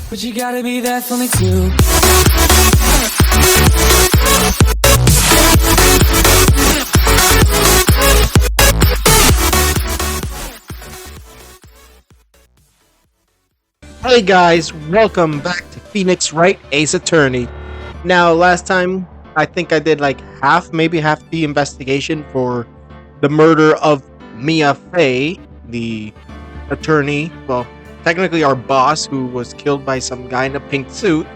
But you gotta be there for me too. Hey guys, welcome back to Phoenix Wright, Ace Attorney. Now, last time I think I did like maybe half the investigation for the murder of Mia Fey, the attorney. Well, technically our boss, who was killed by some guy in a pink suit,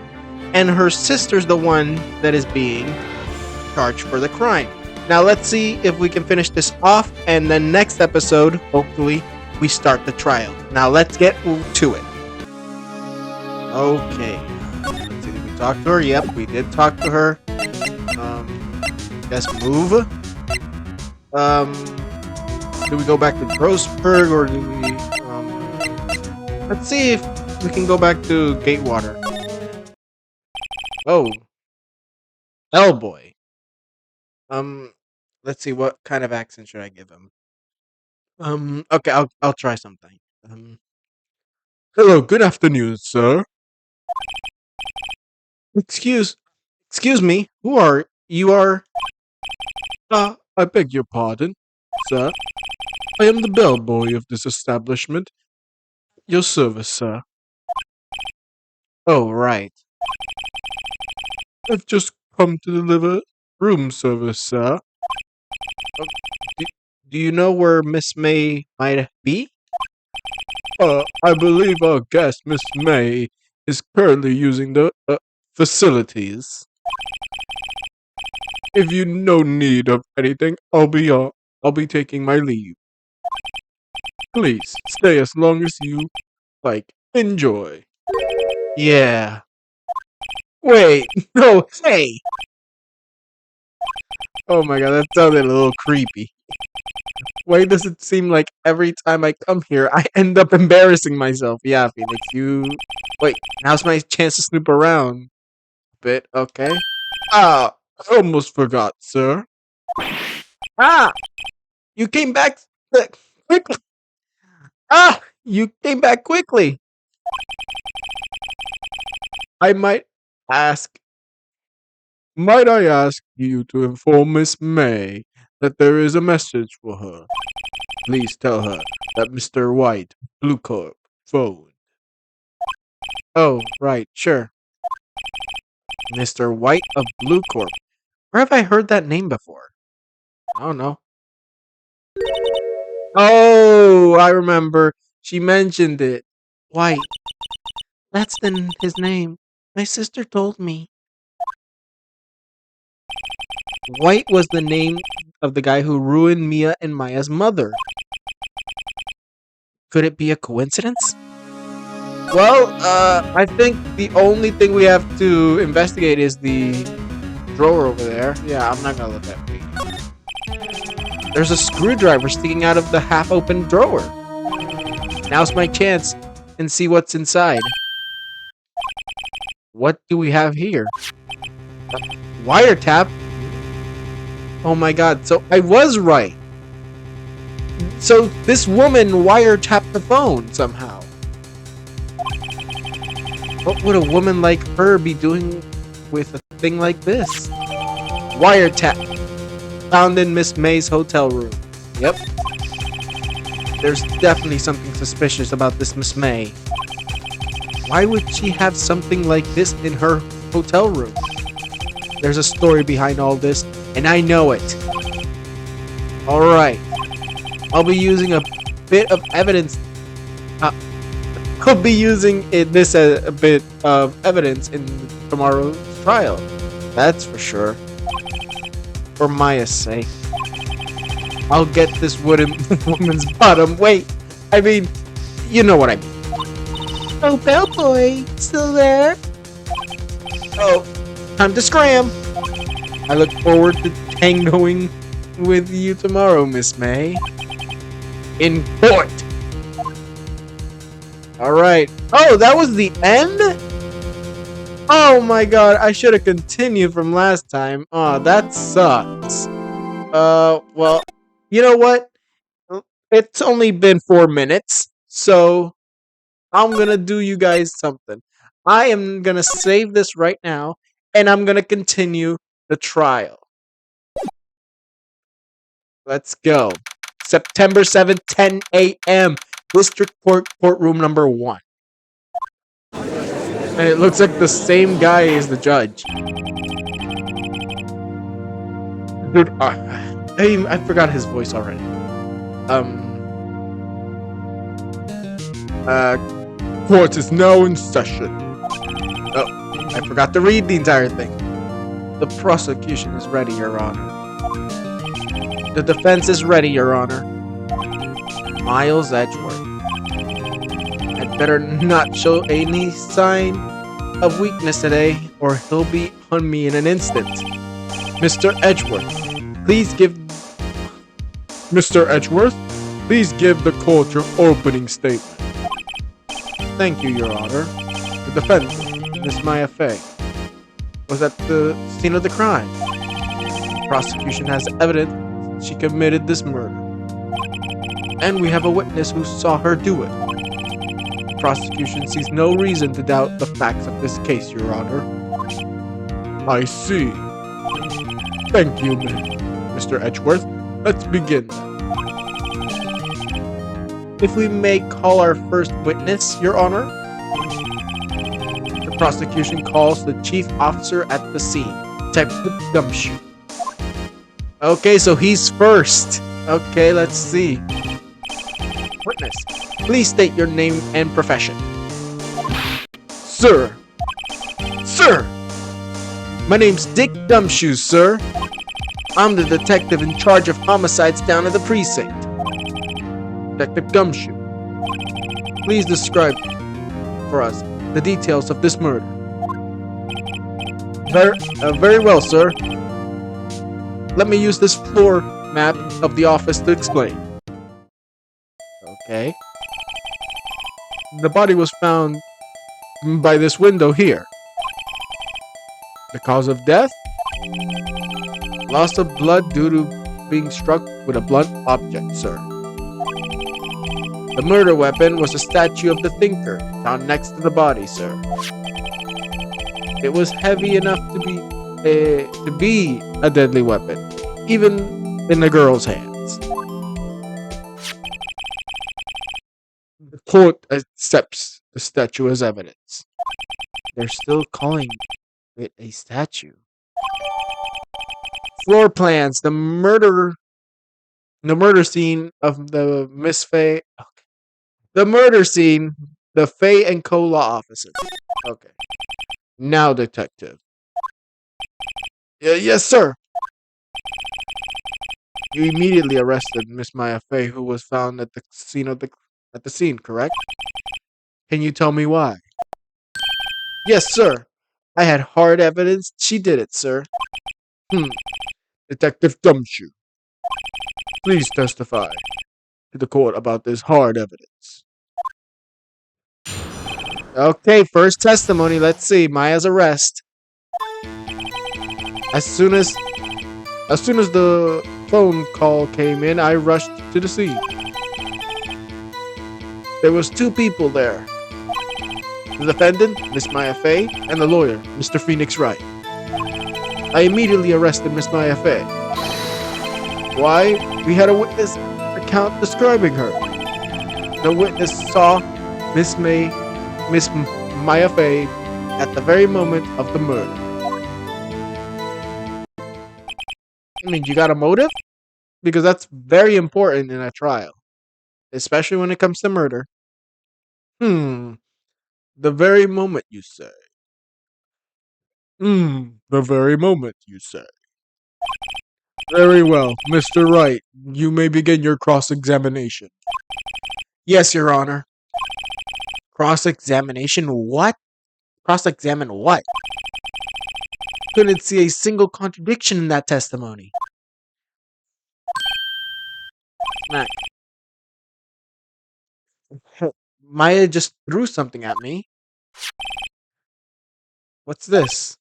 and her sister's the one that is being charged for the crime. Now, let's see if we can finish this off, and then next episode, hopefully, we start the trial. Now, let's get to it. Okay. Let's see, did we talk to her? Yep, we did talk to her. Let's move. Do we go back to Grossberg or do we let's see if we can go back to Gatewater. Oh. Hellboy. Let's see, what kind of accent should I give him? Okay, I'll try something. Hello, good afternoon, sir. Excuse excuse me, who are you are I beg your pardon, sir. I am the bellboy of this establishment. Your service, sir. Oh, right. I've just come to deliver room service, sir. Uh, do, do you know where Miss May might be? I believe our guest, Miss May, is currently using the facilities. If you no need of anything, I'll be taking my leave. Please stay as long as you like. Enjoy. Yeah. Wait, no, hey! Oh my god, that sounded a little creepy. Why does it seem like every time I come here, I end up embarrassing myself? Yeah, Phoenix, you... Wait, now's my chance to snoop around. Bit, okay. Ah, I almost forgot, sir. Ah! You came back quickly! Ah! You came back quickly! I ask might I ask you to inform Miss May that there is a message for her? Please tell her that Mr. White, Blue Corp, phoned. Oh, right, sure. Mr. White of Blue Corp. Where have I heard that name before? I don't know. Oh, I remember. She mentioned it. White. That's his name. My sister told me. White was the name of the guy who ruined Mia and Maya's mother. Could it be a coincidence? Well, I think the only thing we have to investigate is the drawer over there. Yeah, I'm not gonna let that be. There's a screwdriver sticking out of the half-open drawer. Now's my chance and see what's inside. What do we have here? Wiretap? Oh my god, so I was right. So this woman wiretapped the phone somehow. What would a woman like her be doing with a thing like this? Wiretap. Found in Miss May's hotel room. Yep. There's definitely something suspicious about this Miss May. Why would she have something like this in her hotel room? There's a story behind all this, and I know it. Alright. I'll be using a bit of evidence. I'll be using this as a bit of evidence in tomorrow's trial. That's for sure. For Maya's sake. I'll get this wooden woman's bottom. Wait, I mean, you know what I mean. Oh, bellboy, still there? Oh, time to scram. I look forward to tangoing with you tomorrow, Miss May. In court. Alright. Oh, that was the end? Oh my god, I should have continued from last time. Oh, that sucks. Well, you know what? It's only been 4 minutes, so I'm gonna do you guys something. I am gonna save this right now, and I'm gonna continue the trial. Let's go. September 7th, 10 a.m. District Court, courtroom number 1. And it looks like the same guy as the judge. Dude, I forgot his voice already. Court is now in session. Oh, I forgot to read the entire thing. The prosecution is ready, Your Honor. The defense is ready, Your Honor. Miles Edgeworth had better not show any sign of weakness today, or he'll be on me in an instant. Mr. Edgeworth, please give the court your opening statement. Thank you, Your Honor. The defendant, Miss Maya Fey, was at the scene of the crime. The prosecution has evidence she committed this murder. And we have a witness who saw her do it. The prosecution sees no reason to doubt the facts of this case, Your Honor. I see. Thank you, Mr. Edgeworth. Let's begin. If we may call our first witness, Your Honor. The prosecution calls the chief officer at the scene, Detective Gumshoe. Okay, so he's first. Okay, let's see. Witness, please state your name and profession. Sir. My name's Dick Gumshoe, sir. I'm the detective in charge of homicides down at the precinct. Detective Gumshoe, please describe for us the details of this murder. Very well, sir. Let me use this floor map of the office to explain. Okay. The body was found by this window here. The cause of death? Loss of blood due to being struck with a blunt object, sir. The murder weapon was a statue of the thinker found next to the body, sir. It was heavy enough to be a deadly weapon, even in the girl's hands. The court accepts the statue as evidence. They're still calling it a statue. Floor plans. The murder scene of the Miss Fay. Okay. The murder scene. The Fay and Co. law offices. Okay. Now, detective. Yes, sir. You immediately arrested Miss Maya Fay, who was found at the scene, correct? Can you tell me why? Yes, sir. I had hard evidence she did it, sir. Detective Gumshoe, please testify to the court about this hard evidence. Okay, first testimony. Let's see. Maya's arrest. As soon as the phone call came in, I rushed to the scene. There was 2 people there. The defendant, Miss Maya Fay, and the lawyer, Mr. Phoenix Wright. I immediately arrested Miss Maya Fay. Why? We had a witness account describing her. The witness saw Miss Maya Fay at the very moment of the murder. I mean, you got a motive? Because that's very important in a trial, especially when it comes to murder. The very moment, you say. The very moment, you say. Very well, Mr. Wright. You may begin your cross-examination. Yes, Your Honor. Cross-examination what? Cross-examine what? Couldn't see a single contradiction in that testimony. Smack. Maya just threw something at me. What's this?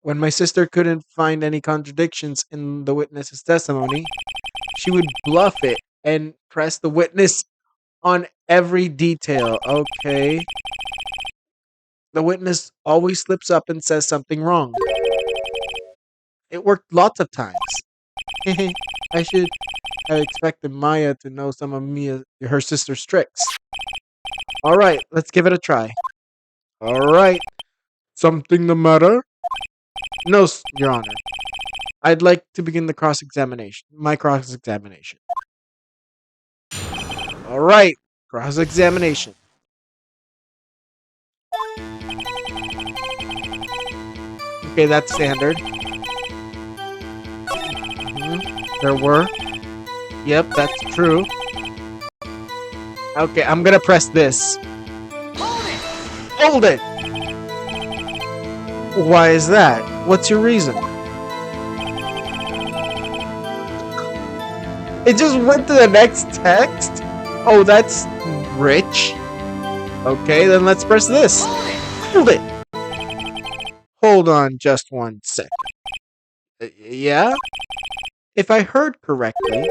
When my sister couldn't find any contradictions in the witness's testimony, she would bluff it and press the witness on every detail. Okay. The witness always slips up and says something wrong. It worked lots of times. I should have expected Maya to know some of her sister's tricks. All right, let's give it a try. All right. Something the matter? No, Your Honor. I'd like to begin the cross-examination. My cross-examination. All right. Cross-examination. Okay, that's standard. There were. Yep, that's true. Okay, I'm gonna press this. Hold it! Why is that? What's your reason? It just went to the next text? Oh, that's rich. Okay, then let's press this. Hold it! Hold on just 1 second. Yeah? If I heard correctly,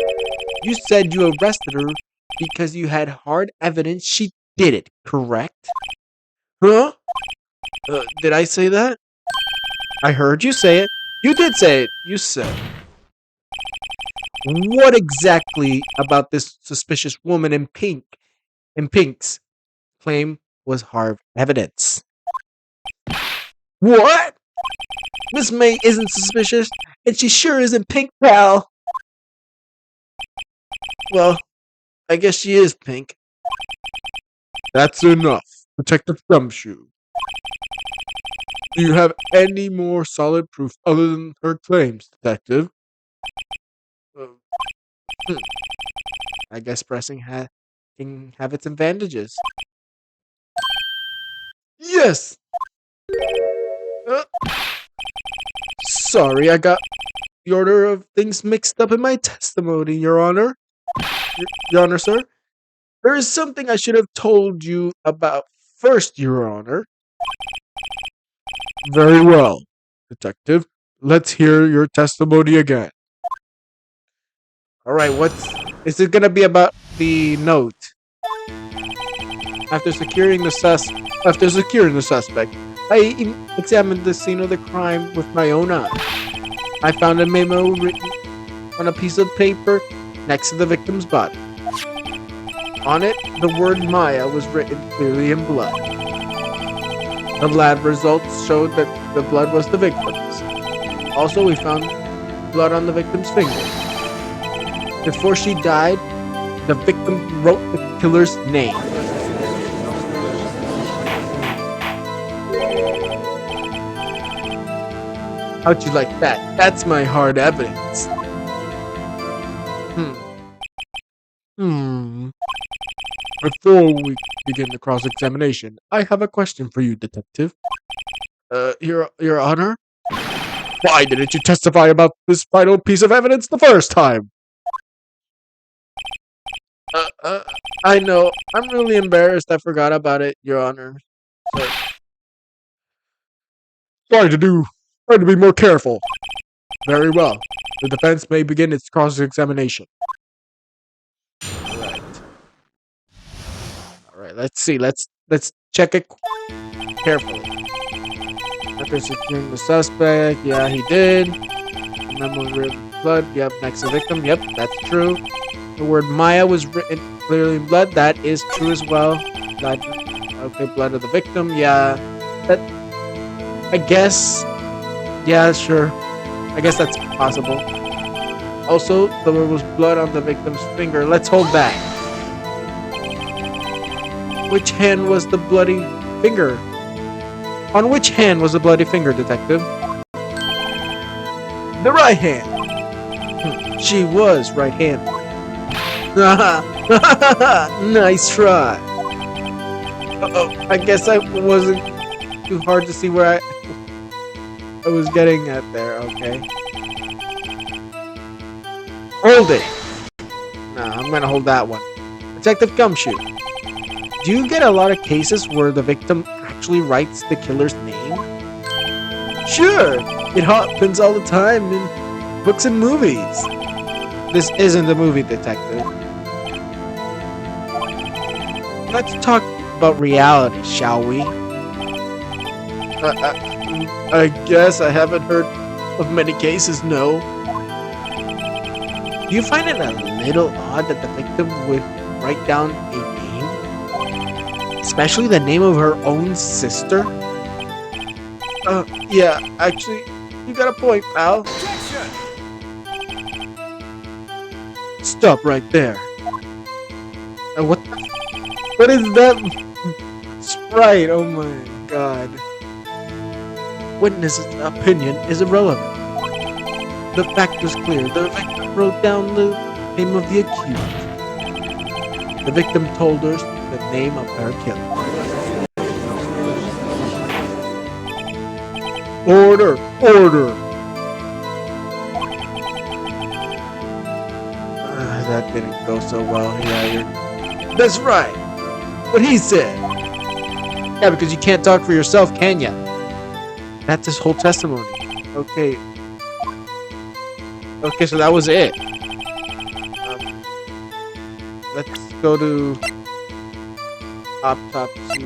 you said you arrested her because you had hard evidence she did it, correct? Huh? Did I say that? I heard you say it. You did say it. You said. What exactly about this suspicious woman in pink's claim was hard evidence? What? Miss May isn't suspicious, and she sure isn't pink, pal. Well, I guess she is pink. That's enough, Detective Gumshoe. Do you have any more solid proof other than her claims, Detective? I guess pressing can have its advantages. Yes! Sorry, I got the order of things mixed up in my testimony, Your Honor. Your Honor, sir. There is something I should have told you about first, Your Honor. Very well, Detective. Let's hear your testimony again. All right, is it gonna be about the note? After securing the suspect, I examined the scene of the crime with my own eyes. I found a memo written on a piece of paper next to the victim's body. On it, the word Maya was written clearly in blood. The lab results showed that the blood was the victim's. Also, we found blood on the victim's finger. Before she died, the victim wrote the killer's name. How'd you like that? That's my hard evidence. Before we begin the cross-examination, I have a question for you, Detective. Your Honor? Why didn't you testify about this vital piece of evidence the first time? I know. I'm really embarrassed. I forgot about it, Your Honor. So, try to be more careful. Very well. The defense may begin its cross-examination. All right. Let's see. Let's check it carefully. After securing the suspect, yeah, he did. The memo written blood, yep. Next to the victim, yep, that's true. The word Maya was written clearly in blood, that is true as well. Blood, okay, blood of the victim, yeah. That, I guess, yeah, sure. I guess that's possible. Also, there was blood on the victim's finger. Let's hold that. Which hand was the bloody finger? On which hand was the bloody finger, Detective? The right hand. She was right-handed. Nice try. Uh-oh, I guess I wasn't too hard to see where I was getting at there, okay. Hold it. No, I'm gonna hold that one. Detective Gumshoe, do you get a lot of cases where the victim actually writes the killer's name? Sure, it happens all the time in books and movies. This isn't a movie, Detective. Let's talk about reality, shall we? I guess I haven't heard of many cases, no. Do you find it a little odd that the victim would write down a name? Especially the name of her own sister? Yeah, actually, you got a point, pal. Stop right there. What is that? Sprite, oh my god. Witness's opinion is irrelevant. The fact was clear. The victim wrote down the name of the accused. The victim told her the name of her killer. Order! Order! That didn't go so well. Yeah, that's right. What he said. Yeah, because you can't talk for yourself, can ya? That's his whole testimony. Okay. Okay, so that was it. Let's go to autopsy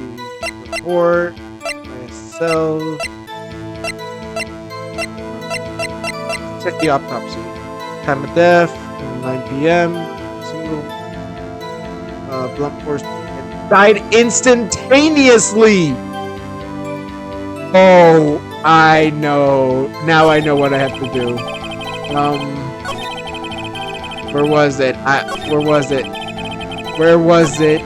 report. Myself. Check the autopsy. Time of death, 9 p.m. Single blunt force died instantaneously. Oh, I know. Now I know what I have to do. Where was it? Where was it? Where was it?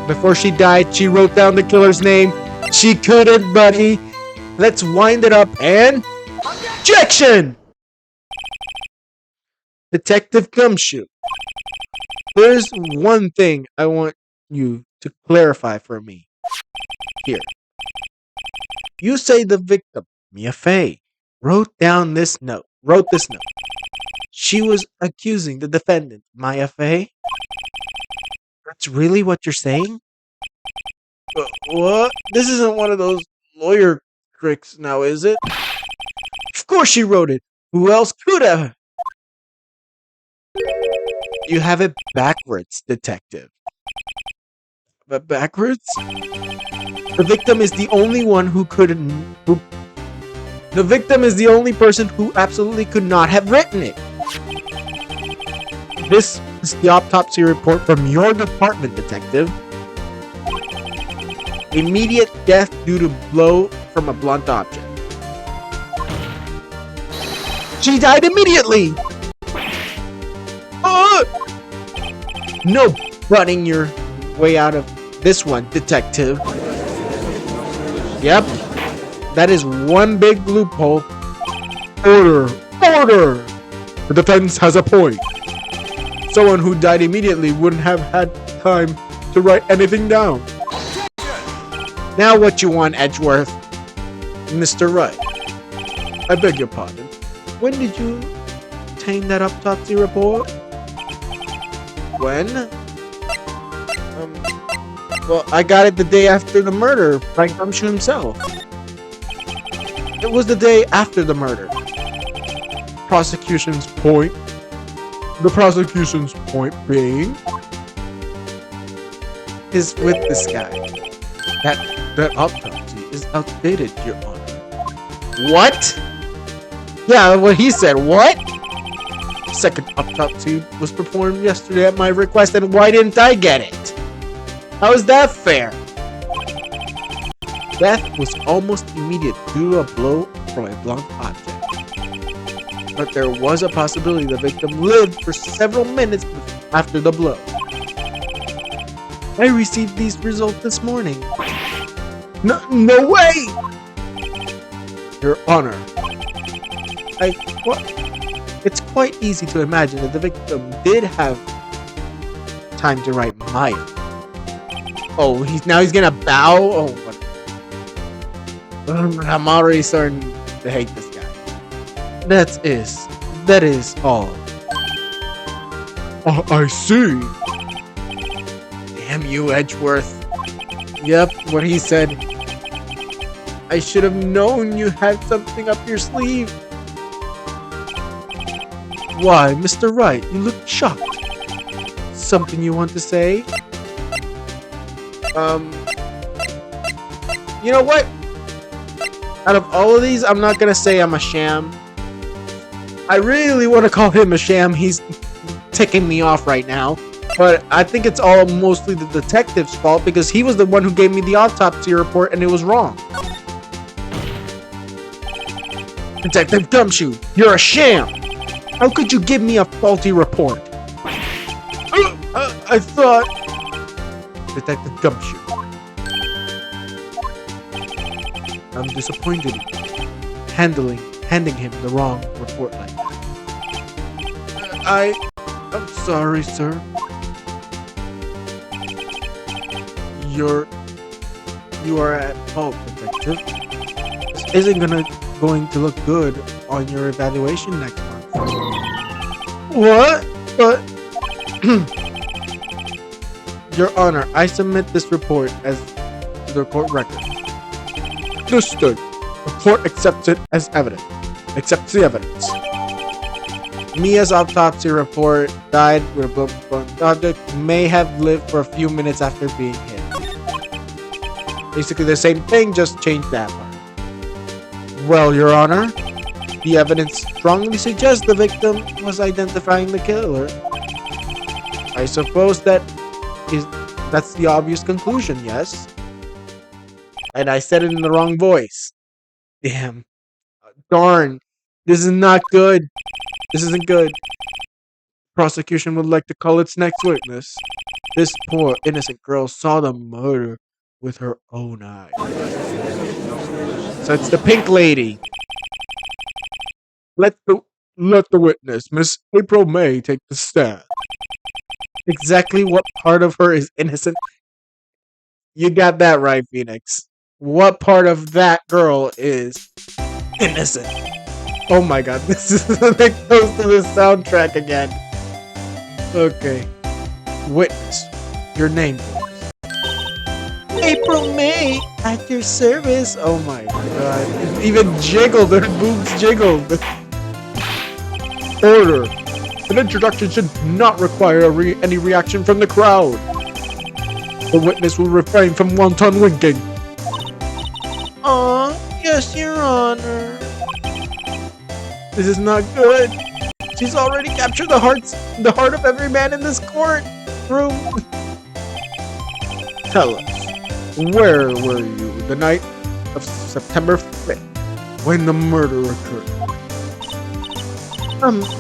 Before she died, she wrote down the killer's name. She couldn't, buddy. Let's wind it up and... Objection! Detective Gumshoe. There's one thing I want you to clarify for me. Here. You say the victim, Mia Fey, wrote this note. She was accusing the defendant, Maya Fey. That's really what you're saying? What? This isn't one of those lawyer tricks now, is it? Of course she wrote it. Who else could have? You have it backwards, detective. But backwards? The victim is the only one the victim is the only person who absolutely could not have written it. This is the autopsy report from your department, detective. Immediate death due to blow from a blunt object. She died immediately! No running your way out of this one, detective. Yep. That is one big loophole. Order! Order! The defense has a point. Someone who died immediately wouldn't have had time to write anything down. Now what you want, Edgeworth? Mr. Wright. I beg your pardon. When did you obtain that autopsy report? When? Well, I got it the day after the murder by Gumshoe himself. It was the day after the murder. The prosecution's point being is with this guy. That autopsy is outdated, Your Honor. What? Yeah, what he said. What? Second autopsy was performed yesterday at my request, and why didn't I get it? How is that fair? Death was almost immediate due to a blow from a blunt object. But there was a possibility the victim lived for several minutes after the blow. I received these results this morning. No way! Your Honor, it's quite easy to imagine that the victim did have time to write Maya. Oh, he's gonna bow? Oh, what? I'm already starting to hate this guy. That is all. Oh, I see. Damn you, Edgeworth. Yep, what he said. I should have known you had something up your sleeve. Why, Mr. Wright, you look shocked. Something you want to say? You know what? Out of all of these, I'm not gonna say I'm a sham. I really want to call him a sham. He's ticking me off right now. But I think it's all mostly the detective's fault because he was the one who gave me the autopsy report and it was wrong. Detective Gumshoe, you're a sham! How could you give me a faulty report? I thought... Detective Gumshoe. I'm disappointed handing him the wrong report like that. I'm sorry, sir. You are at fault, detective. This isn't going to look good on your evaluation next month. What? But Your Honor, I submit this report as to the court record. Understood. The court accepts it as evidence. Accepts the evidence. Mia's autopsy report died with a blunt object, may have lived for a few minutes after being hit. Basically the same thing, just change that part. Well, Your Honor, the evidence strongly suggests the victim was identifying the killer. I suppose that's the obvious conclusion, yes? And I said it in the wrong voice. Damn. Darn. This is not good. This isn't good. Prosecution would like to call its next witness. This poor innocent girl saw the murder with her own eyes. So it's the pink lady. Let the witness, Miss April May, take the stand. Exactly what part of her is innocent? You got that right, Phoenix. What part of that girl is innocent? Oh my god, this is like close to the soundtrack again. Okay. Witness. Your name, please. April May, at your service. Oh my god. It even jiggled. Her boobs jiggled. Order. An introduction should not require any reaction from the crowd. The witness will refrain from wanton winking. Aw, yes, Your Honor. This is not good. She's already captured the heart of every man in this courtroom. Tell us, where were you the night of September 5th when the murder occurred?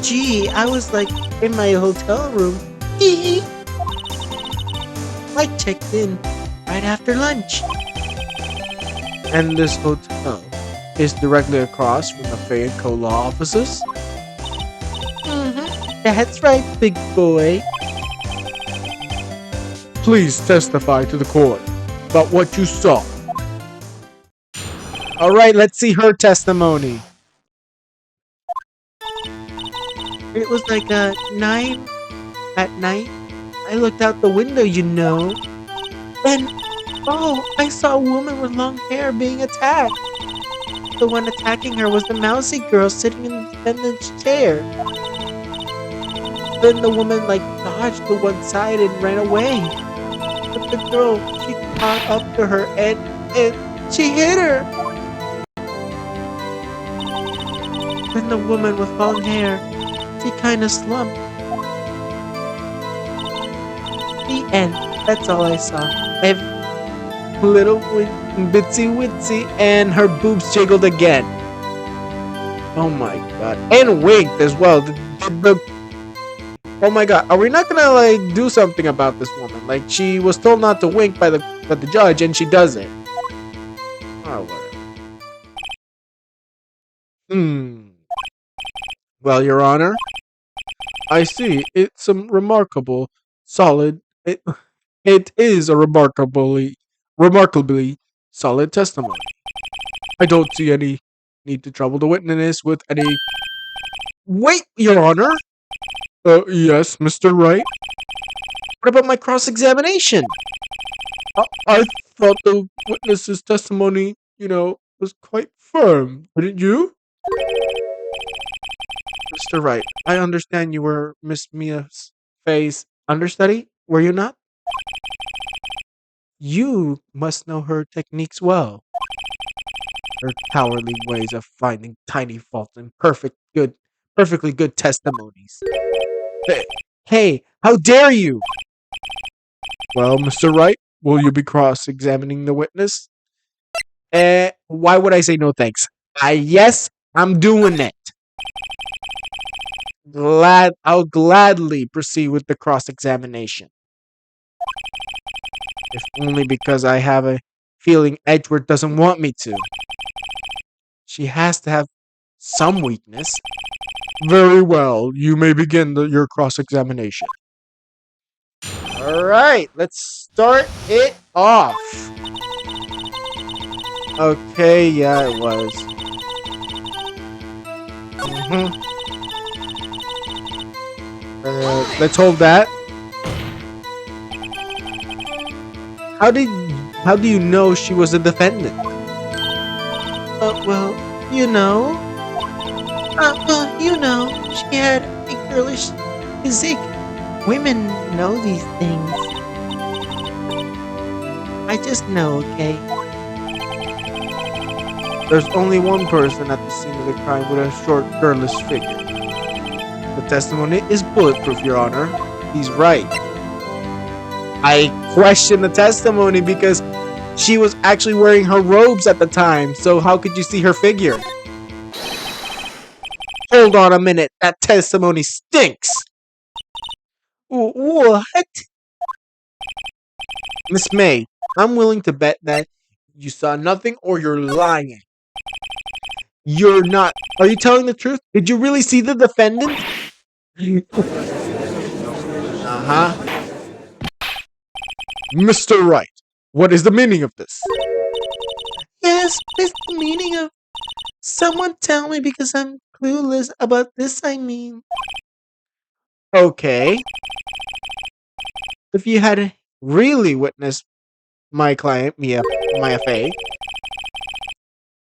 Gee, I was like in my hotel room. I checked in right after lunch. And this hotel is directly across from the Fay & Co. law offices? That's right, big boy. Please testify to the court about what you saw. Alright, let's see her testimony. It was like 9 at night. I looked out the window, you know. And, oh, I saw a woman with long hair being attacked. The one attacking her was the mousy girl sitting in the defendant's chair. Then the woman, dodged to one side and ran away. But the girl, she caught up to her and she hit her. Then the woman with long hair, she kind of slumped. The end. That's all I saw. Little bitsy witsy, and her boobs jiggled again. Oh my god. And winked as well. Oh my god. Are we not gonna do something about this woman? She was told not to wink by the judge and she does it. Oh whatever. Well, Your Honor, I see. It's a remarkable, solid. It is a remarkably solid testimony. I don't see any need to trouble the witness with any. Wait, Your Honor. Yes, Mr. Wright. What about my cross-examination? I thought the witness's testimony, was quite firm. Didn't you? Mr. Wright, I understand you were Miss Mia's Faye's understudy, were you not? You must know her techniques well. Her cowardly ways of finding tiny faults in perfectly good testimonies. Hey, how dare you? Well, Mr. Wright, will you be cross-examining the witness? Why would I say no thanks? Yes, I'm doing it. I'll gladly proceed with the cross-examination. If only because I have a feeling Edward doesn't want me to. She has to have some weakness. Very well, you may begin your cross-examination. Alright, let's start it off. Okay, yeah, it was. Let's hold that. How do you know she was a defendant? Well, you know. She had a girlish physique. Women know these things. I just know, okay? There's only one person at the scene of the crime with a short, girlish figure. The testimony is bulletproof, Your Honor. He's right. I question the testimony because she was actually wearing her robes at the time, so how could you see her figure? Hold on a minute, that testimony stinks! What? Miss May, I'm willing to bet that you saw nothing or you're lying. You're not. Are you telling the truth? Did you really see the defendant? Uh-huh. Mr. Wright, what is the meaning of this? Yes, what's the meaning of... Someone tell me because I'm clueless about this, I mean. Okay. If you had really witnessed my client, Maya Fey,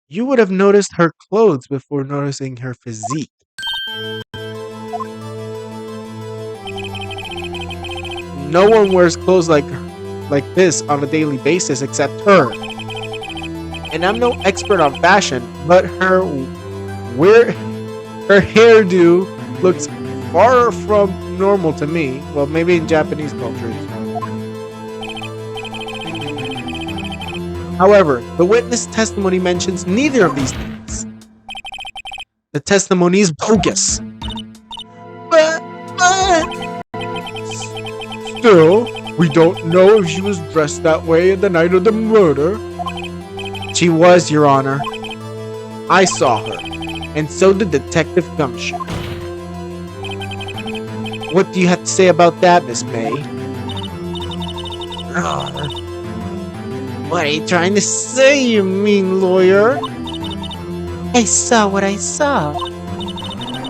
you would have noticed her clothes before noticing her physique. No one wears clothes like this on a daily basis except her. And I'm no expert on fashion, but her hairdo looks far from normal to me. Well, maybe in Japanese culture it's normal. However, the witness testimony mentions neither of these things. The testimony is bogus. But... Still, we don't know if she was dressed that way the night of the murder. She was, Your Honor. I saw her, and so did Detective Gumshoe. What do you have to say about that, Miss May? What are you trying to say, you mean lawyer? I saw what I saw.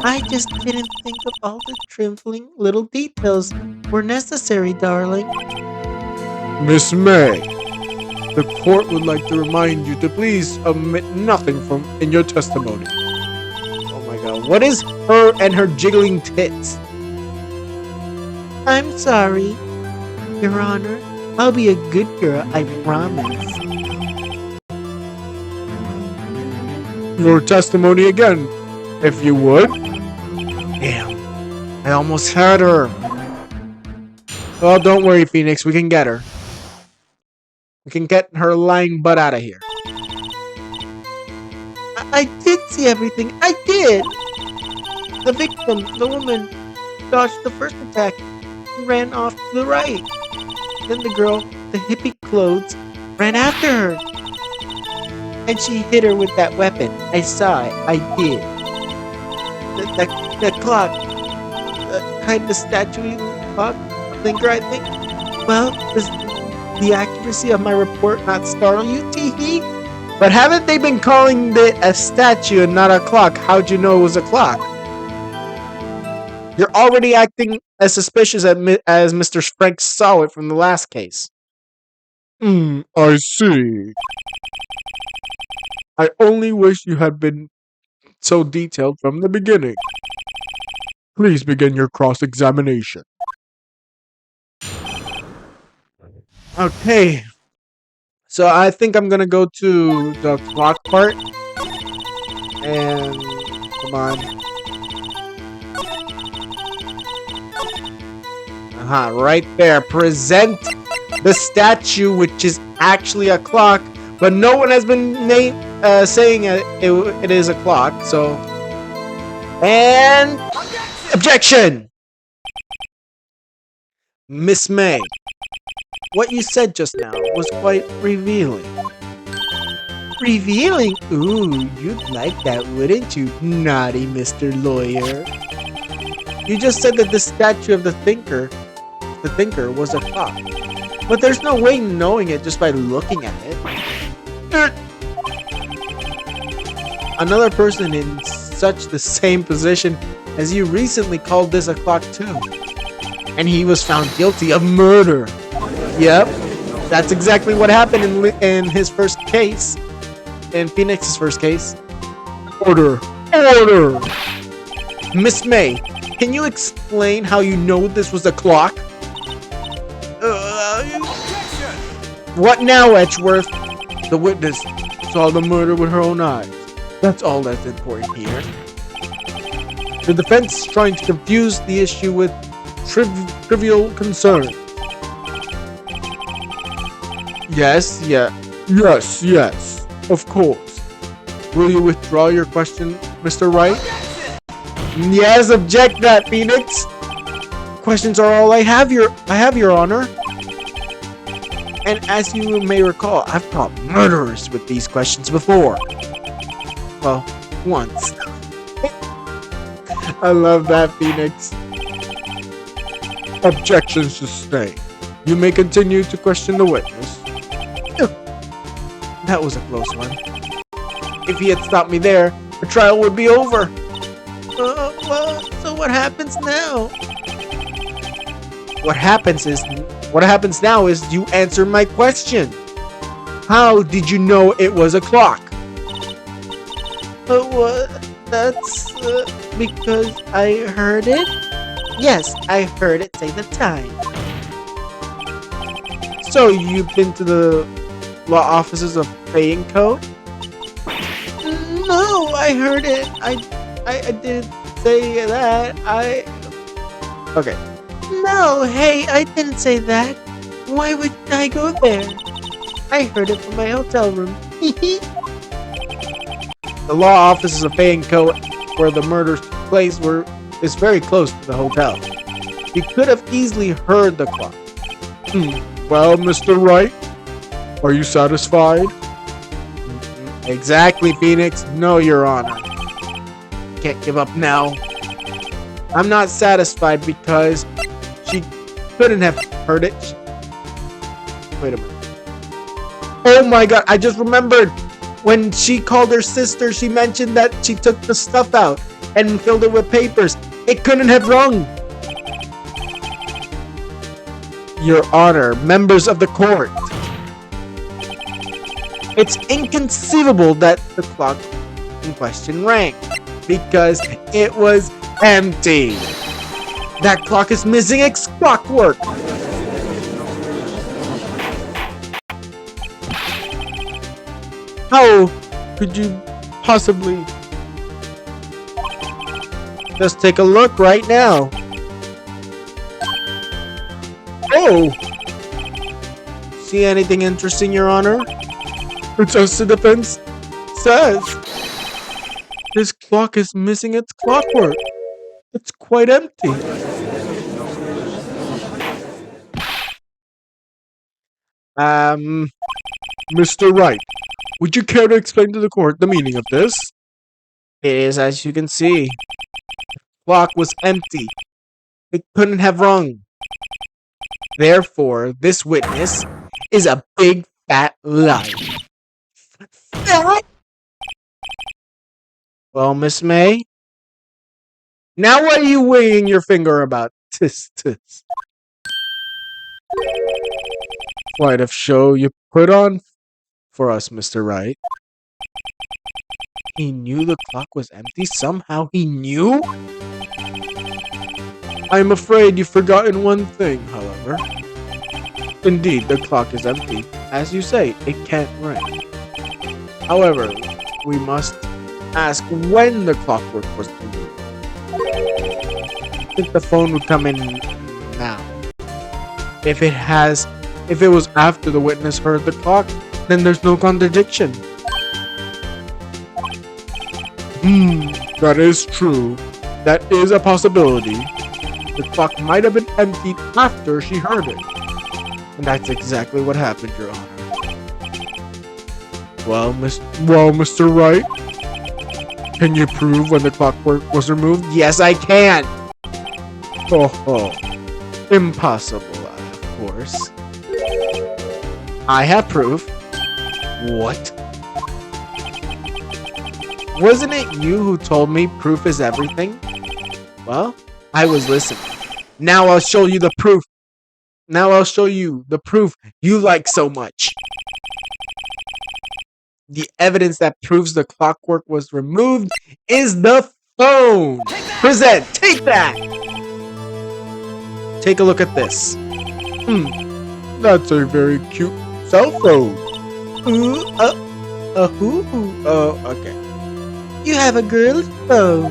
I just didn't think of all the trifling little details were necessary, darling. Miss May, the court would like to remind you to please omit nothing from in your testimony. Oh my god, what is her and her jiggling tits? I'm sorry, Your Honor. I'll be a good girl, I promise. Your testimony again, if you would. Damn, I almost had her. Well, don't worry, Phoenix, we can get her. We can get her lying butt out of here. I did see everything. I did. The victim, the woman, dodged the first attack and ran off to the right. Then the girl, the hippie clothes, ran after her. And she hit her with that weapon. I saw it. I did. The clock. Kind of statue clock. Thinker, I think. Well, does the accuracy of my report not startle you, Teehee? But haven't they been calling it a statue and not a clock? How'd you know it was a clock? You're already acting as suspicious as Mr. Frank saw it from the last case. I see. I only wish you had been so detailed from the beginning. Please begin your cross-examination. Okay. So I think I'm gonna go to the clock part. And come on. Right there. Present the statue, which is actually a clock, but no one has been saying it is a clock. So, and objection, Miss May. What you said just now was quite revealing. Revealing? Ooh, you'd like that, wouldn't you, naughty Mr. Lawyer? You just said that the statue of the thinker was a clock. But there's no way knowing it just by looking at it. Another person in such the same position as you recently called this a clock too. And he was found guilty of murder. Yep, that's exactly what happened in his first case. In Phoenix's first case. Order! Order! Miss May, can you explain how you know this was a clock? What now, Edgeworth? The witness saw the murder with her own eyes. That's all that's important here. The defense is trying to confuse the issue with trivial concern. Yes, of course. Will you withdraw your question, Mr. Wright? Yes, object that, Phoenix. Questions are all I have, Your Honor. And as you may recall, I've caught murderers with these questions before. Well, once. I love that, Phoenix. Objection sustained. You may continue to question the witness. That was a close one. If he had stopped me there, the trial would be over. Well, so what happens now? What happens now is you answer my question. How did you know it was a clock? That's because I heard it. Yes, I heard it say the time. So you've been to the law offices of Fay & Co? No, I heard it. I didn't say that. Okay. No, hey, I didn't say that. Why would I go there? I heard it from my hotel room. The law offices of Fay & Co, where the murders took place, is very close to the hotel. You could have easily heard the clock. Well, Mr. Wright, are you satisfied? Exactly, Phoenix. No, Your Honor. Can't give up now. I'm not satisfied because she couldn't have heard it. Wait a minute. Oh my god, I just remembered. When she called her sister, she mentioned that she took the stuff out and filled it with papers. It couldn't have rung. Your Honor, members of the court. It's inconceivable that the clock in question rang because it was empty. That clock is missing its clockwork. How could you possibly? Just take a look right now. Oh! See anything interesting, Your Honor? It's as the defense says. This clock is missing its clockwork. It's quite empty. Mr. Wright, would you care to explain to the court the meaning of this? It is as you can see. The clock was empty. It couldn't have rung. Therefore, this witness is a big fat liar. Fat? Well, Miss May, now what are you wagging your finger about? Tis. Quite a show you put on for us, Mr. Wright. He knew the clock was empty? Somehow he knew? I'm afraid you've forgotten one thing, however. Indeed, the clock is empty. As you say, it can't ring. However, we must ask when the clockwork was removed. I think the phone would come in now. If it was after the witness heard the clock, then there's no contradiction. That is true. That is a possibility. The clock might have been emptied after she heard it. And that's exactly what happened, Your Honor. Well, Mr. Wright, can you prove when the clockwork was removed? Yes, I can! Oh, impossible, of course. I have proof. What? Wasn't it you who told me proof is everything? Well, I was listening. Now I'll show you the proof. Now I'll show you the proof you like so much. The evidence that proves the clockwork was removed is the phone. Present. Take that. Take a look at this. That's a very cute cell phone. Oh, okay. You have a girl's phone.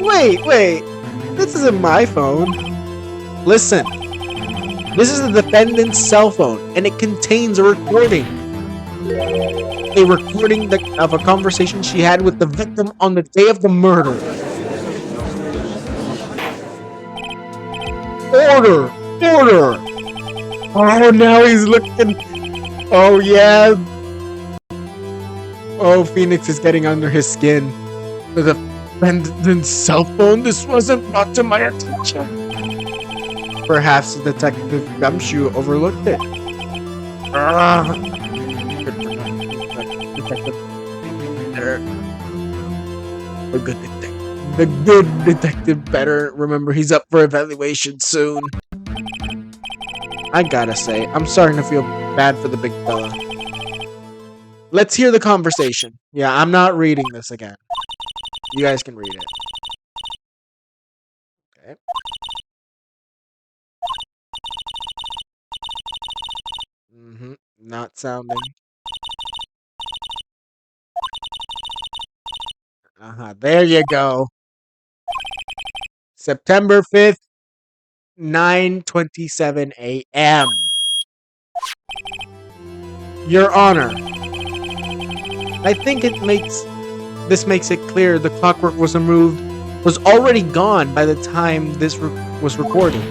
Wait. This isn't my phone. Listen. This is the defendant's cell phone, and it contains a recording. A recording of a conversation she had with the victim on the day of the murder. Order! Oh, now he's looking. Oh, yeah. Oh, Phoenix is getting under his skin. The defendant's cell phone? This wasn't brought to my attention. Perhaps Detective Gumshoe overlooked it. The good detective better remember he's up for evaluation soon. I gotta say, I'm starting to feel bad for the big fella. Let's hear the conversation. Yeah, I'm not reading this again. You guys can read it. Okay. Not sounding. There you go. September 5th, 9:27 a.m. Your Honor, I think this makes it clear the clockwork was already gone by the time this was recorded,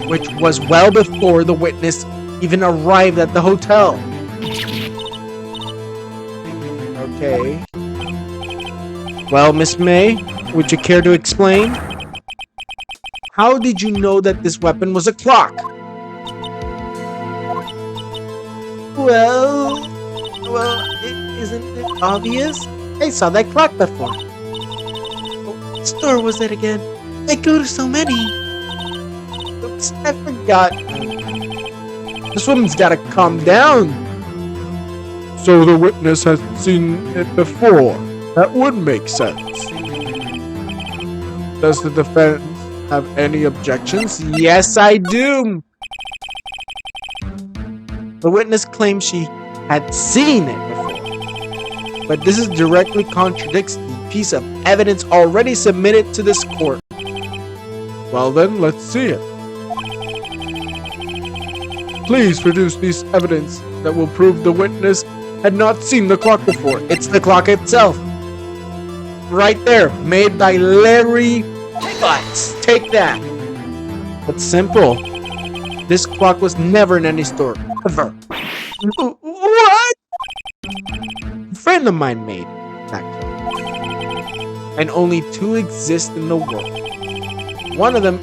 which was well before the witness even arrived at the hotel. Okay. Well, Miss May, would you care to explain? How did you know that this weapon was a clock? Well, isn't it obvious? I saw that clock before. What store was it again? I go to so many. Oops, I forgot. This woman's gotta calm down. So the witness has seen it before. That would make sense. Does the defense have any objections? Yes, I do. The witness claims she had seen it before, but this directly contradicts the piece of evidence already submitted to this court. Well then, let's see it. Please produce this evidence that will prove the witness had not seen the clock before. It's the clock itself. Right there, made by Larry Butts. Take that. It's simple. This clock was never in any store, ever. What? A friend of mine made that clock. And only two exist in the world. One of them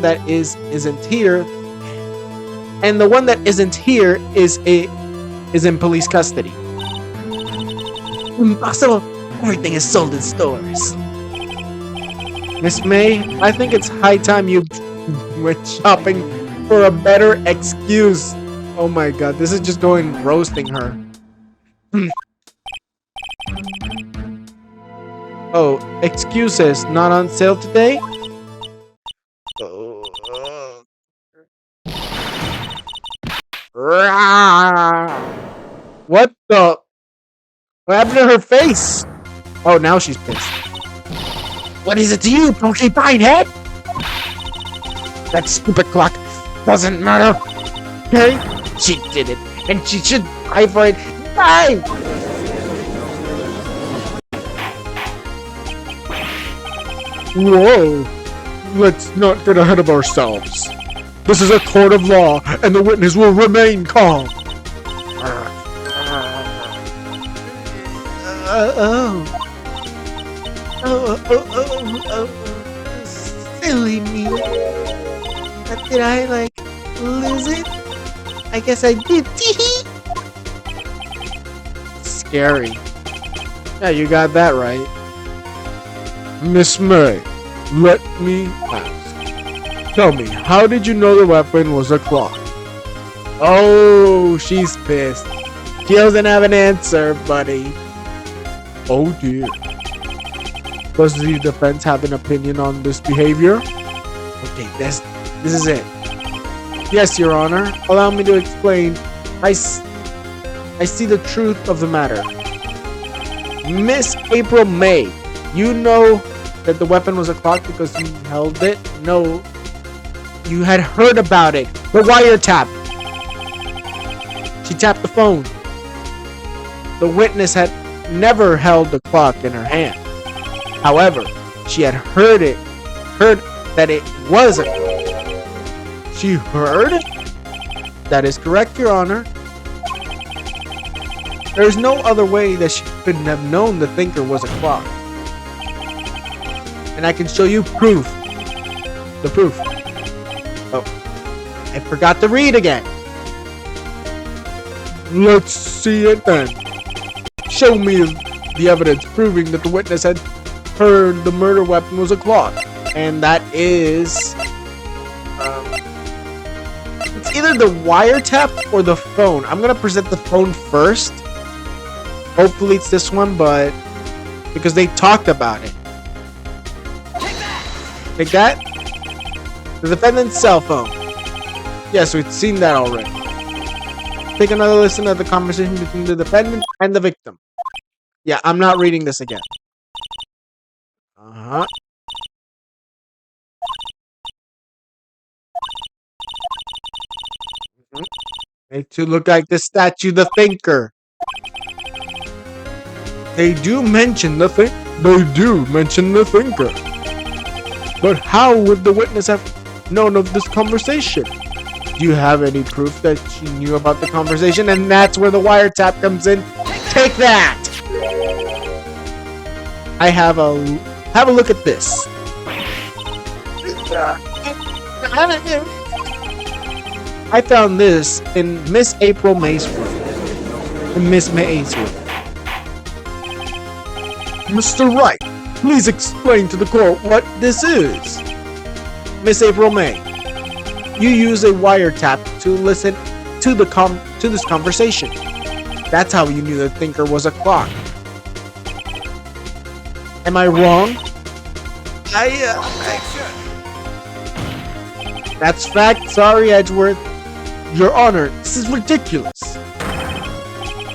that isn't here, and the one that isn't here is in police custody. Impossible. Everything is sold in stores. Miss May, I think it's high time you went shopping for a better excuse. Oh my god, this is just going roasting her. Oh, excuses not on sale today? What the? What happened to her face? Oh, now she's pissed. What is it to you, porcupine head? That stupid clock doesn't matter. Okay? She did it, and she should die for it. Die! Whoa! Let's not get ahead of ourselves. This is a court of law, and the witness will remain calm. Silly me. Did I, lose it? I guess I did. Scary. Yeah, you got that right. Miss May, let me ask. Tell me, how did you know the weapon was a clock? Oh, she's pissed. She doesn't have an answer, buddy. Oh dear. Does the defense have an opinion on this behavior? Okay, this is it. Yes, Your Honor. Allow me to explain. I see the truth of the matter. Miss April May, you know that the weapon was a clock because you held it? No. You had heard about it. The wiretap. She tapped the phone. The witness had never held the clock in her hand. However, she had heard that it was a clock. She heard? That is correct, Your Honor. There is no other way that she couldn't have known the thinker was a clock. And I can show you proof. The proof. Oh, I forgot to read again. Let's see it then. Show me the evidence proving that the witness had heard the murder weapon was a clock. And that is... it's either the wiretap or the phone. I'm going to present the phone first. Hopefully it's this one, but... because they talked about it. Take that? The defendant's cell phone. Yes, we've seen that already. Take another listen to the conversation between the defendant and the victim. Yeah, I'm not reading this again. Uh-huh. Make to look like the statue, the thinker. They do mention the thinker. But how would the witness have known of this conversation? Do you have any proof that she knew about the conversation? And that's where the wiretap comes in. Take that! Have a look at this. I found this in Miss April May's room. Mr. Wright, please explain to the court what this is. Miss April May, you use a wiretap to listen to this conversation. That's how you knew the thinker was a clock. Am I wrong? That's fact. Sorry, Edgeworth. Your Honor, this is ridiculous.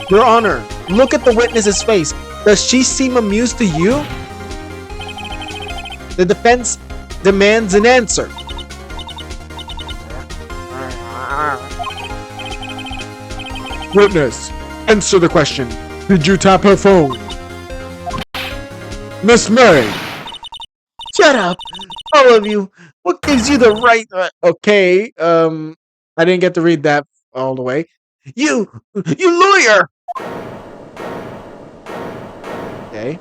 Your Honor, look at the witness's face. Does she seem amused to you? The defense demands an answer. Witness, answer the question. Did you tap her phone? Miss May! Shut up! All of you! What gives you the right... okay, I didn't get to read that all the way. You lawyer! Okay.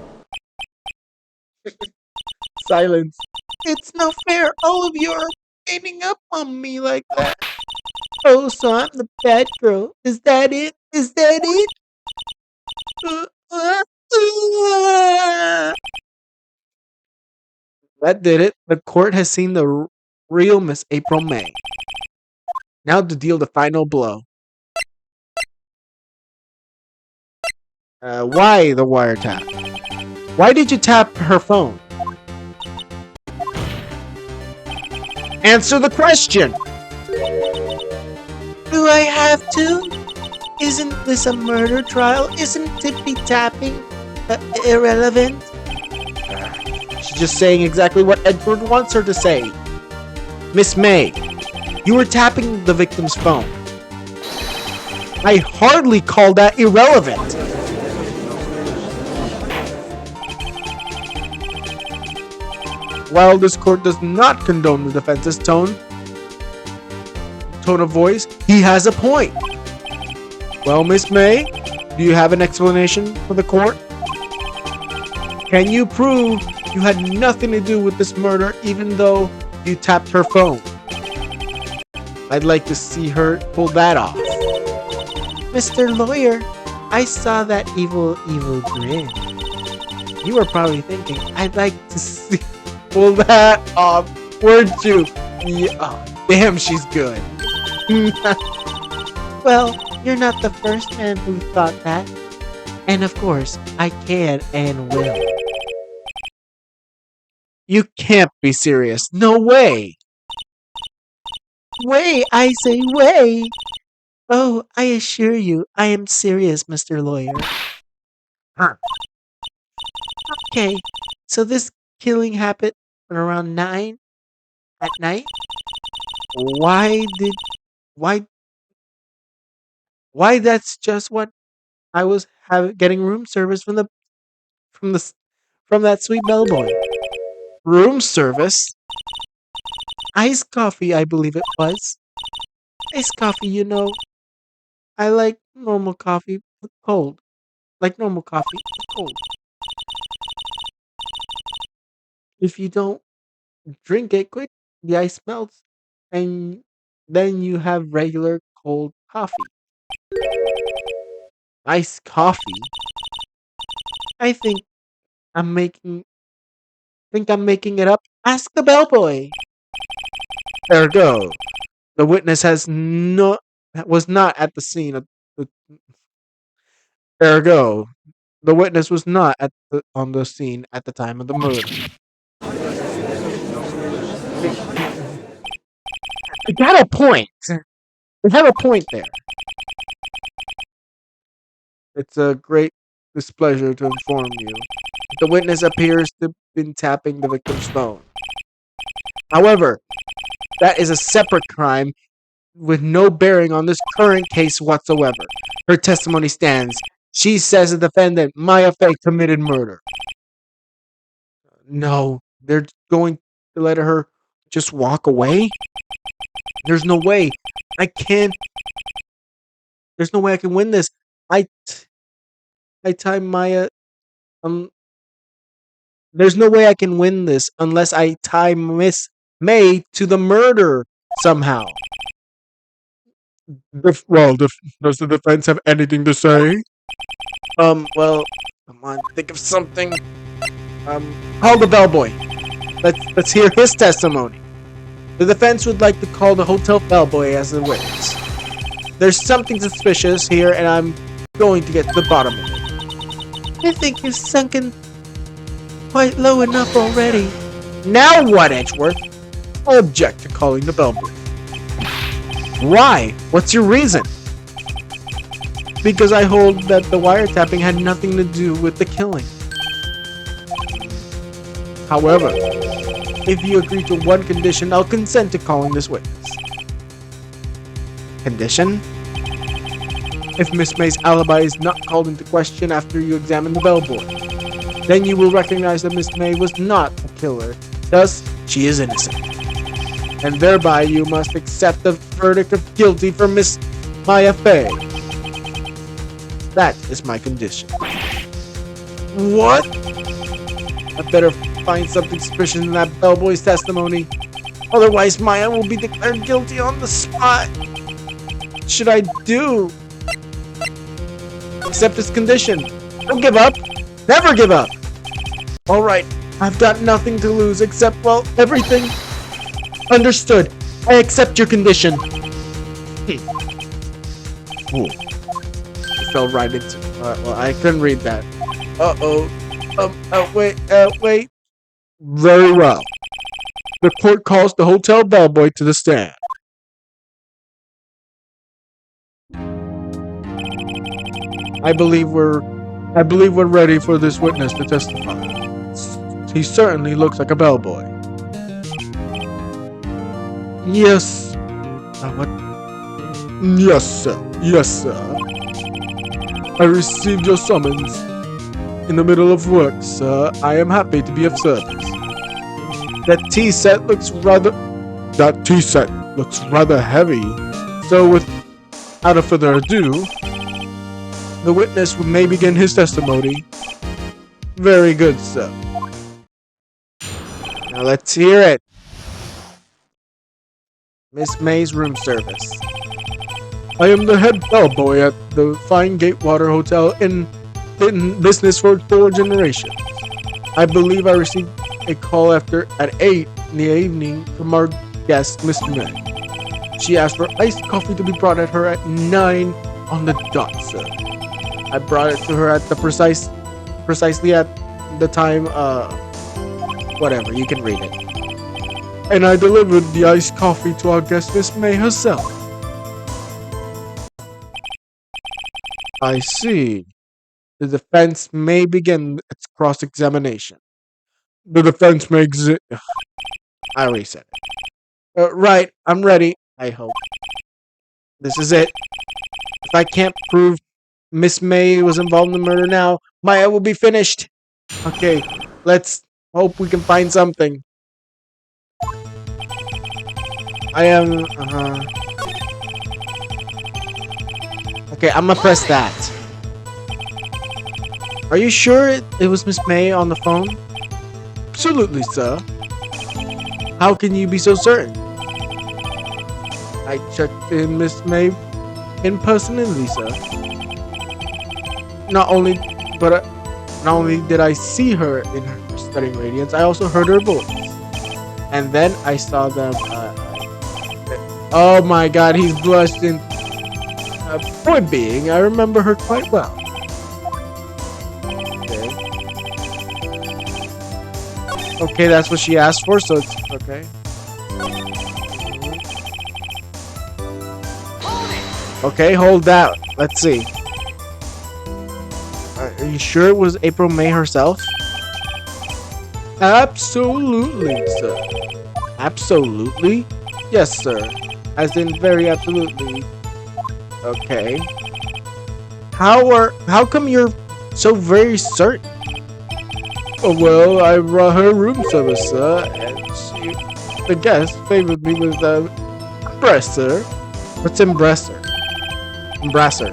Silence. It's not fair. All of you are ganging up on me like that. Oh, so I'm the bad girl. Is that it? Is that it? That did it. The court has seen the real Miss April May. Now to deal the final blow. Why the wiretap? Why did you tap her phone? Answer the question! Do I have to? Isn't this a murder trial? Isn't tippy tapping irrelevant? She's just saying exactly what Edward wants her to say. Miss May, you were tapping the victim's phone. I hardly call that irrelevant. While this court does not condone the defense's tone of voice, he has a point. Well, Miss May, do you have an explanation for the court? Can you prove you had nothing to do with this murder even though you tapped her phone? I'd like to see her pull that off. Mr. Lawyer, I saw that evil grin. You were probably thinking, I'd like to see pull that off, weren't you? Yeah, oh, damn, she's good. Well, you're not the first man who thought that. And of course, I can and will. You can't be serious. No way. Way, I say way. Oh, I assure you, I am serious, Mr. Lawyer. Huh. Okay, so this killing happened around 9 at night? Why did... Why... Why that's just what I was getting room service from the from that sweet bellboy. Room service? Iced coffee, I believe it was. Iced coffee, you know. I like normal coffee, but cold. Like normal coffee, but cold. If you don't drink it quick, the ice melts, and then you have regular cold coffee. Iced coffee? I I'm making I'm making it up. Ask the bellboy. Ergo, the witness was not at the scene of the ergo, the witness was not on the scene at the time of the murder. They got a point. They have a point there. It's a great displeasure to inform you. The witness appears to have been tapping the victim's phone. However, that is a separate crime with no bearing on this current case whatsoever. Her testimony stands. She says the defendant, Maya Fey, committed murder. No, they're going to let her just walk away? There's no way. I can't. There's no way I can win this. I tie Maya. There's no way I can win this unless I tie Miss May to the murder somehow. Does the defense have anything to say? Well, come on, think of something. Call the bellboy. Let's hear his testimony. The defense would like to call the hotel bellboy as a witness. There's something suspicious here, and I'm going to get to the bottom of it. I think you've sunken quite low enough already. Now what, Edgeworth? I'll object to calling the bellboy. Why? What's your reason? Because I hold that the wiretapping had nothing to do with the killing. However, if you agree to one condition, I'll consent to calling this witness. Condition? If Miss May's alibi is not called into question after you examine the bellboy, then you will recognize that Miss May was not a killer. Thus, she is innocent. And thereby you must accept the verdict of guilty for Miss Maya Fey. That is my condition. What? I better find something suspicious in that bellboy's testimony. Otherwise, Maya will be declared guilty on the spot. What should I do? Accept this condition. Don't give up. Never give up. Alright, I've got nothing to lose except, well, everything. Understood. I accept your condition. Ooh. I fell right into... well, I couldn't read that. Uh-oh. Wait. Very well. The court calls the hotel bellboy to the stand. I believe we're ready for this witness to testify. He certainly looks like a bellboy. Yes. What? Yes, sir. Yes, sir. I received your summons in the middle of work, sir. I am happy to be of service. That tea set looks rather heavy. So without further ado, the witness may begin his testimony. Very good, sir. Now let's hear it. Miss May's room service. I am the head bellboy at the Fine Gatewater Hotel in business for 4 generations. I believe I received a call at 8 in the evening from our guest, Miss May. She asked for iced coffee to be brought at her at 9 on the dot, sir. I brought it to her at the precisely at the time, whatever, you can read it. And I delivered the iced coffee to our guest, Miss May herself. I see. The defense may begin its cross-examination. The defense may I already said it. Right, I'm ready, I hope. This is it. If I can't prove Miss May was involved in the murder now, Maya will be finished. Okay, let's hope we can find something. I am, Okay, I'm gonna press that. Are you sure it was Miss May on the phone? Absolutely, sir. How can you be so certain? I checked in Miss May in personally, sir. Not only did I see her in her stunning radiance, I also heard her voice. And then I saw them. Oh my God, he's blushing. Point being, I remember her quite well. Okay, that's what she asked for, so it's okay. Okay, hold that. Let's see. Are you sure it was April May herself? Absolutely, sir. Absolutely? Yes, sir. As in very absolutely. Okay. How come you're so very certain? Oh, well, I brought her room service, sir, and the guest favored me with a embracer. What's embracer? Embracer.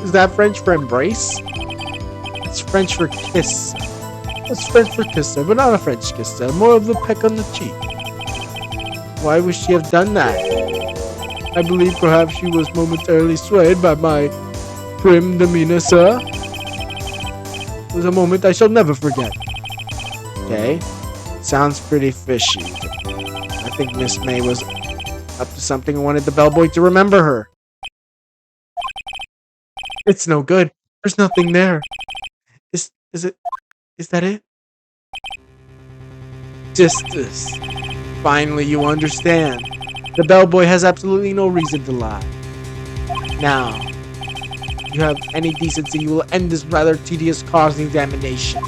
Is that French for embrace? It's French for kiss. It's French for kiss, sir, but not a French kiss, sir. More of a peck on the cheek. Why would she have done that? I believe perhaps she was momentarily swayed by my prim demeanor, sir. It was a moment I shall never forget. Okay. Sounds pretty fishy. I think Miss May was up to something and wanted the bellboy to remember her. It's no good. There's nothing there. Is that it? Justice. Finally, you understand. The bellboy has absolutely no reason to lie. Now, if you have any decency, you will end this rather tedious cross-examination.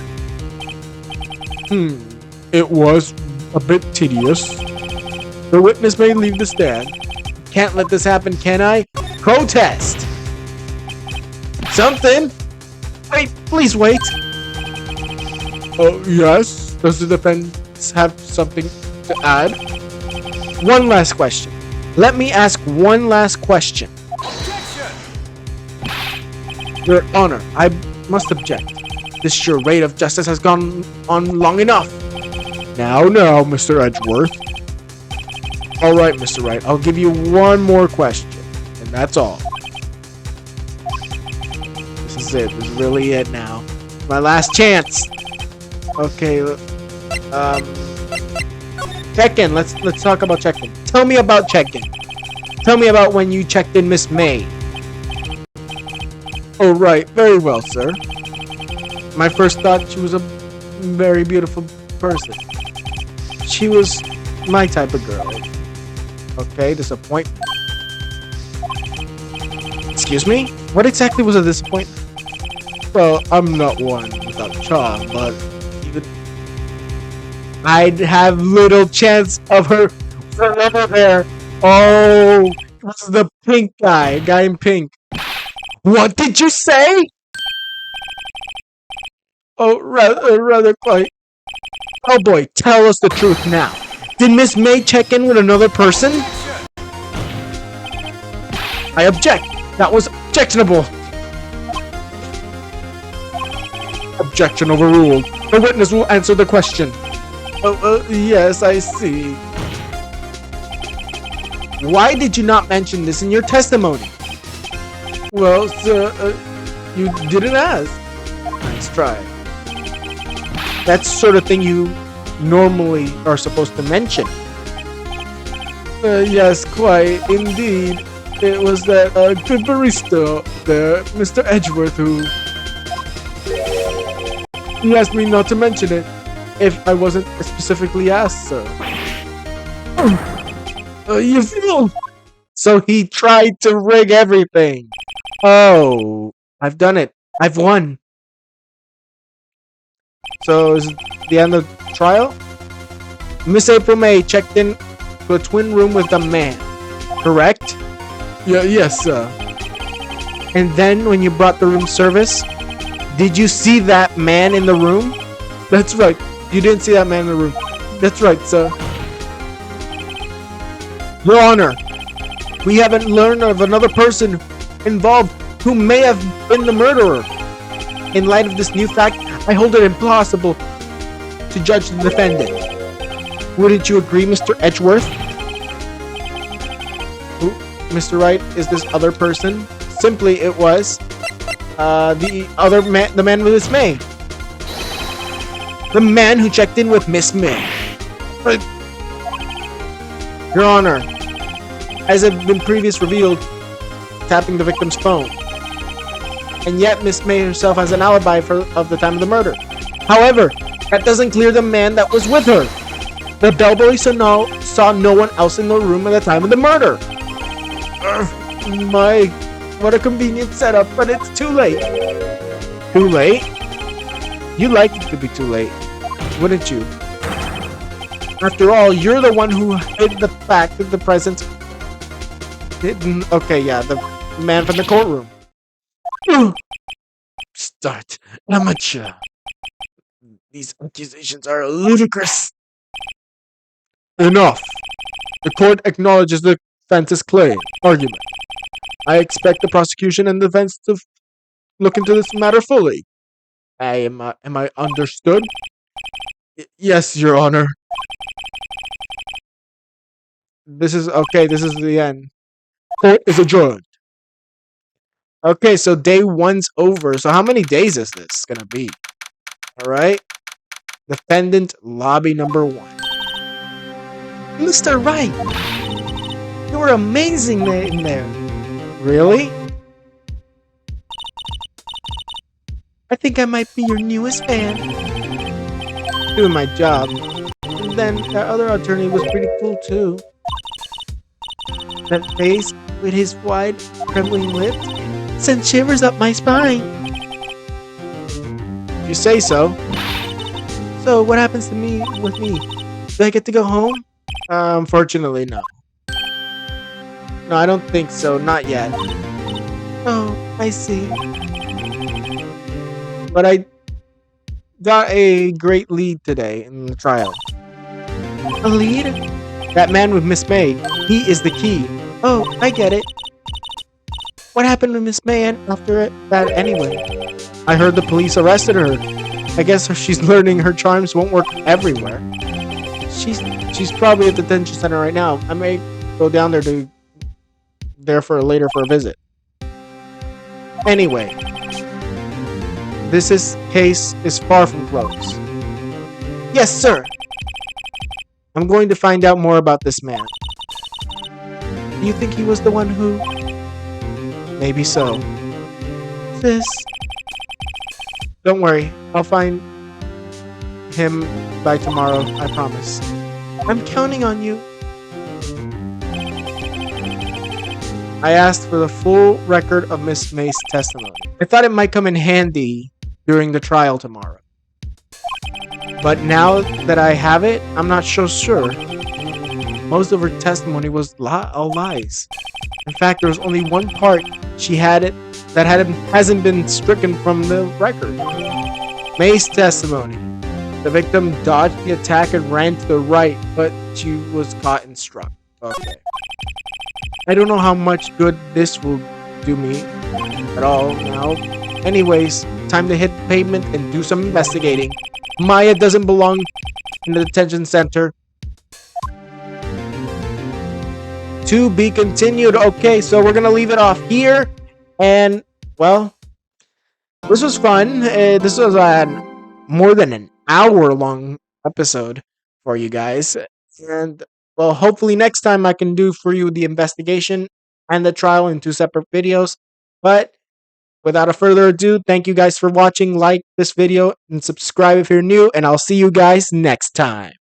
It was a bit tedious. The witness may leave the stand. Can't let this happen, can I? Protest! Something? Wait, please wait. Oh, yes? Does the defense have something to add? One last question. Let me ask one last question. Your Honor, I must object. This charade of justice has gone on long enough. Now, Mr. Edgeworth. Alright, Mr. Wright, I'll give you one more question, and that's all. This is it. This is really it now. My last chance. Okay, check-in. Let's talk about check-in. Tell me about check-in. Tell me about when you checked in Miss May. Oh, right. Very well, sir. My first thought, she was a very beautiful person. She was my type of girl. Okay, disappointment. Excuse me? What exactly was a disappointment? Well, I'm not one without charm, but even I'd have little chance of her forever there. Oh, it was the pink guy in pink. What did you say? Oh, rather quite. Oh boy, tell us the truth now. Did Miss May check in with another person? I object. That was objectionable. Objection overruled. The witness will answer the question. Yes, I see. Why did you not mention this in your testimony? Well, sir, you didn't ask. Nice try. That's the sort of thing you normally are supposed to mention. Yes, quite. Indeed. It was that good barista there, Mr. Edgeworth, who... He asked me not to mention it if I wasn't specifically asked, sir. You feel... So he tried to rig everything. Oh, I've done it. I've won. So is it the end of the trial? Miss April May checked in to a twin room with a man, correct? Yes, sir. And then when you brought the room service, did you see that man in the room? That's right. You didn't see that man in the room. That's right, sir. Your Honor, we haven't learned of another person involved who may have been the murderer. In light of this new fact, I hold it impossible to judge the defendant. Wouldn't you agree, Mr. Edgeworth? Who, Mr. Wright, is this other person? Simply, it was the man with Miss May. The man who checked in with Miss May. But, Your Honor, as had been previously revealed, tapping the victim's phone. And yet Miss May herself has an alibi of the time of the murder. However, that doesn't clear the man that was with her. The bellboy saw no one else in the room at the time of the murder. My, what a convenient setup, but it's too late. Too late? You'd like it to be too late, wouldn't you? After all, you're the one who hid the fact that the presence... Okay, yeah, the man from the courtroom. Start. Amateur. These accusations are ludicrous. Enough. The court acknowledges the defense's claim. Argument. I expect the prosecution and defense to look into this matter fully. Am I understood? Yes, Your Honor. This is the end. Court is adjourned. Okay, so day 1's over. So how many days is this gonna be? Alright. Defendant lobby number 1. Mr. Wright! You were amazing in there. Really? I think I might be your newest fan. Doing my job. And then that other attorney was pretty cool too. That face with his wide, trembling lips sent shivers up my spine. If you say so. So what happens to me with me? Do I get to go home? Unfortunately, no. No, I don't think so. Not yet. Oh, I see. But I got a great lead today in the trial. A lead? That man with Miss May. He is the key. Oh, I get it. What happened to Miss May after that anyway? I heard the police arrested her. I guess she's learning her charms won't work everywhere. She's probably at the detention center right now. I may go down there later for a visit. Anyway, this case is far from closed. Yes, sir. I'm going to find out more about this man. Do you think he was the one who... Maybe so. Sis. Don't worry. I'll find him by tomorrow. I promise. I'm counting on you. I asked for the full record of Miss May's testimony. I thought it might come in handy during the trial tomorrow. But now that I have it, I'm not so sure. Most of her testimony was all lies. In fact, there was only one part she had it that hasn't been stricken from the record. May's testimony. The victim dodged the attack and ran to the right, but she was caught and struck. Okay. I don't know how much good this will do me at all now. Anyways, time to hit the pavement and do some investigating. Maya doesn't belong in the detention center. To be continued. Okay, so we're gonna leave it off here. And, well, this was fun. This was more than an hour-long episode for you guys. And, well, hopefully next time I can do for you the investigation and the trial in 2 separate videos. But without a further ado, thank you guys for watching. Like this video and subscribe if you're new. And I'll see you guys next time.